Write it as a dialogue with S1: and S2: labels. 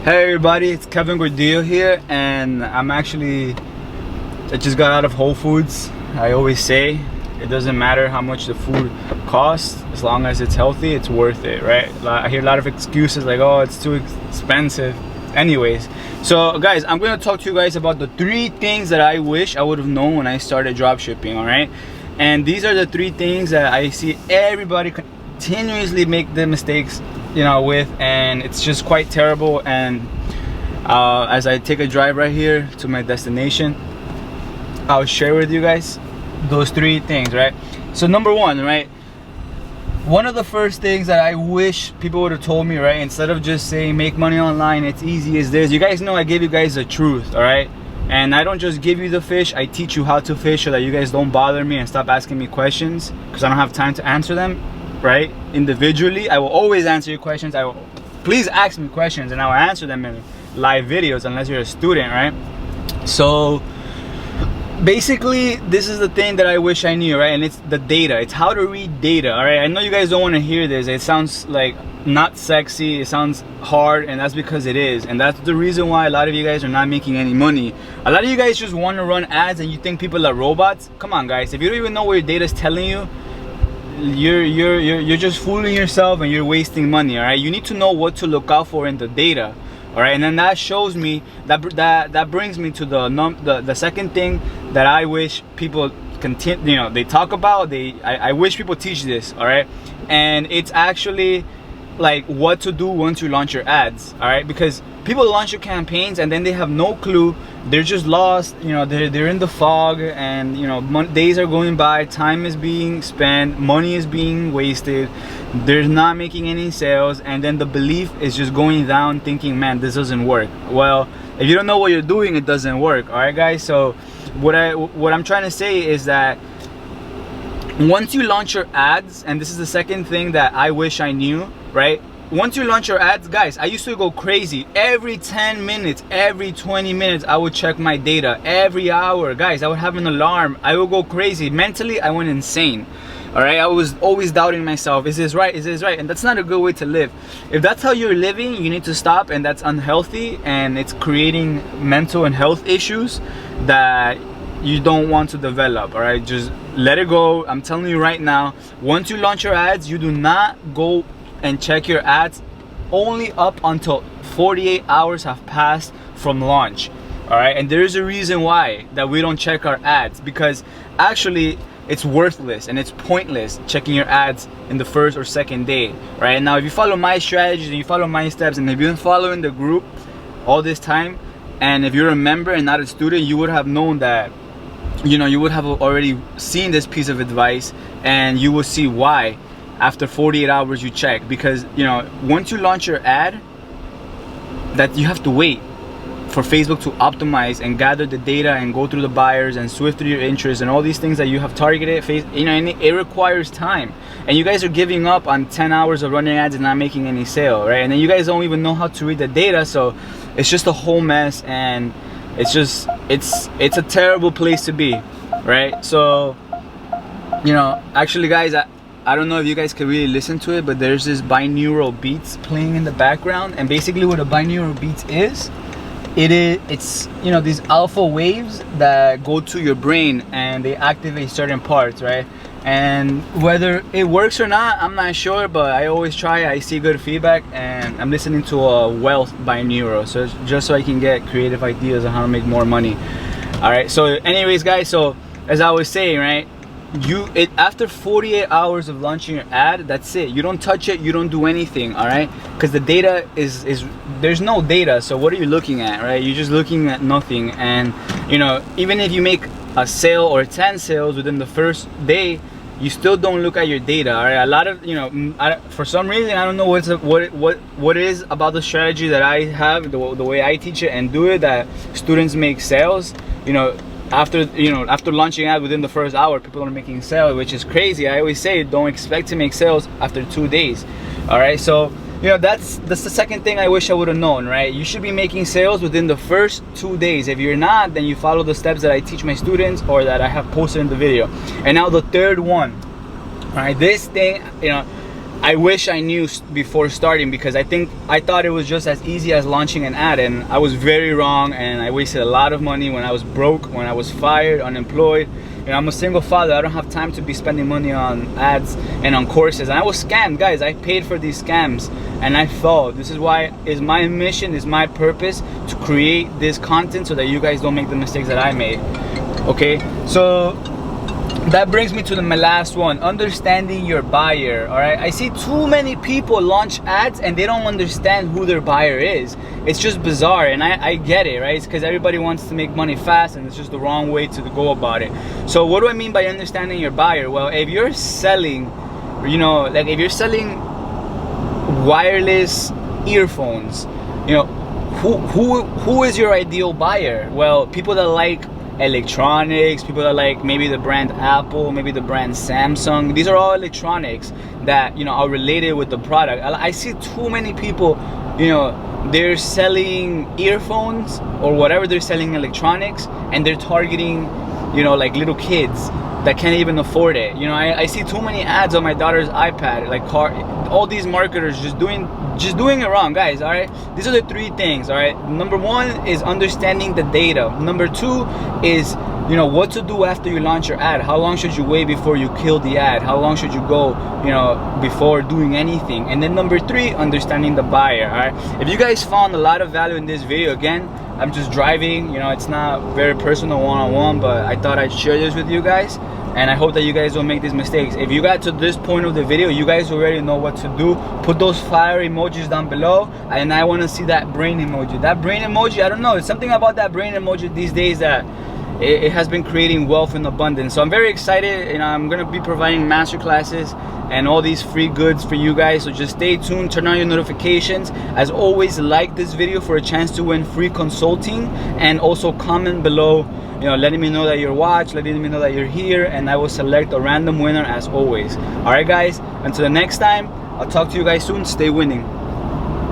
S1: Hey everybody, it's Kevin Gordillo here, and I just got out of Whole Foods. I always say it doesn't matter how much the food costs, as long as it's healthy, it's worth it, right? I hear a lot of excuses like, oh, it's too expensive. Anyways, so guys, I'm going to talk to you guys about the 3 things that I wish I would have known when I started dropshipping, all right? And these are the 3 things that I see everybody continuously make the mistakes with, and it's just quite terrible. And as I take a drive right here to my destination, I'll share with you guys those 3 things, right? So number 1, right, one of the first things that I wish people would have told me, right, instead of just saying make money online, it's easy as this. You guys know I give you guys the truth, all right? And I don't just give you the fish, I teach you how to fish so that you guys don't bother me and stop asking me questions, because I don't have time to answer them, right? Individually, I will always answer your questions. Please ask me questions and I will answer them in live videos, unless you're a student, right? So basically, this is the thing that I wish I knew, right? And it's the data. It's how to read data, all right? I know you guys don't want to hear this. It sounds like not sexy, it sounds hard, and that's because it is. And that's the reason why a lot of you guys are not making any money. A lot of you guys just want to run ads and you think people are robots. Come on guys, if you don't even know what your data is telling you, you're just fooling yourself and you're wasting money, all right? You need to know what to look out for in the data, all right? And then that shows me that brings me to the second thing that I wish people continue, they talk about. I wish people teach this, all right? And it's actually like what to do once you launch your ads, all right? Because people launch your campaigns and then they have no clue. They're just lost, they're in the fog, and days are going by, time is being spent, money is being wasted, they're not making any sales, and then the belief is just going down, thinking, man, this doesn't work. Well, if you don't know what you're doing, it doesn't work, all right guys? So what I'm trying to say is that once you launch your ads, and this is the second thing that I wish I knew, right? Once you launch your ads, guys, I used to go crazy. Every 10 minutes, every 20 minutes, I would check my data. Every hour, guys, I would have an alarm. I would go crazy. Mentally, I went insane. All right, I was always doubting myself. Is this right? Is this right? And that's not a good way to live. If that's how you're living, you need to stop, and that's unhealthy, and it's creating mental and health issues that you don't want to develop, all right? Just let it go. I'm telling you right now, once you launch your ads, you do not go and check your ads only up until 48 hours have passed from launch, all right? And there's a reason why that we don't check our ads, because actually it's worthless and it's pointless checking your ads in the first or second day, right? And now if you follow my strategies and you follow my steps, and if you've been following the group all this time, and if you're a member and not a student, you would have known that, you would have already seen this piece of advice, and you will see why after 48 hours you check. Because once you launch your ad, that you have to wait for Facebook to optimize and gather the data and go through the buyers and swift through your interests and all these things that you have targeted. And it requires time, and you guys are giving up on 10 hours of running ads and not making any sale, right? And then you guys don't even know how to read the data, so it's just a whole mess, and it's a terrible place to be, right? So actually guys, I don't know if you guys can really listen to it, but there's this binaural beats playing in the background. And basically what a binaural beats is, it's these alpha waves that go to your brain and they activate certain parts, right? And whether it works or not, I'm not sure, but I always try. I see good feedback, and I'm listening to a wealth binaural, so just so I can get creative ideas on how to make more money. All right, so anyways guys, so as I was saying, right, after 48 hours of launching your ad, that's it. You don't touch it, you don't do anything, all right? Because the data is there's no data, so what are you looking at, right? You're just looking at nothing. And even if you make a sale or 10 sales within the first day, you still don't look at your data, all right? A lot of for some reason, I don't know what is about the strategy that I have, the way I teach it and do it, that students make sales. After launching ad within the first hour, people are making sales, which is crazy. I always say, don't expect to make sales after 2 days. All right, so that's the second thing I wish I would have known, right? You should be making sales within the first 2 days. If you're not, then you follow the steps that I teach my students or that I have posted in the video. And now the third one, all right? This thing, I wish I knew before starting, because I thought it was just as easy as launching an ad, and I was very wrong, and I wasted a lot of money when I was broke, when I was fired, unemployed. You know, I'm a single father. I don't have time to be spending money on ads and on courses, and I was scammed, guys. I paid for these scams and I fell. This is why is my mission, is my purpose, to create this content so that you guys don't make the mistakes that I made. Okay, so that brings me to my last one, understanding your buyer. All right, I see too many people launch ads and they don't understand who their buyer is. It's just bizarre, and I get it, right? It's because everybody wants to make money fast, and it's just the wrong way to go about it. So what do I mean by understanding your buyer? Well, if you're selling, you know, like if you're selling wireless earphones, you know, who is your ideal buyer? Well, people that like electronics, people that like maybe the brand Apple, maybe the brand Samsung. These are all electronics that, you know, are related with the product. I see too many people, you know, they're selling earphones or whatever, they're selling electronics, and they're targeting, you know, like little kids that can't even afford it. You know, I see too many ads on my daughter's iPad, like all these marketers just doing it wrong, guys. All right, these are the three things. All right, number one is understanding the data. Number two is, you know, what to do after you launch your ad. How long should you wait before you kill the ad? How long should you go, you know, before doing anything? And then number three, understanding the buyer. All right, if you guys found a lot of value in this video, again, I'm just driving, you know, it's not very personal one-on-one, but I thought I'd share this with you guys, and I hope that you guys don't make these mistakes. If you got to this point of the video, you guys already know what to do. Put those fire emojis down below, and I want to see that brain emoji. That brain emoji, I don't know, it's something about that brain emoji these days that it has been creating wealth and abundance. So I'm very excited, and I'm gonna be providing master classes and all these free goods for you guys. So just stay tuned, turn on your notifications. As always, like this video for a chance to win free consulting, and also comment below, you know, letting me know that you're watched, letting me know that you're here, and I will select a random winner as always. All right, guys, until the next time, I'll talk to you guys soon. Stay winning.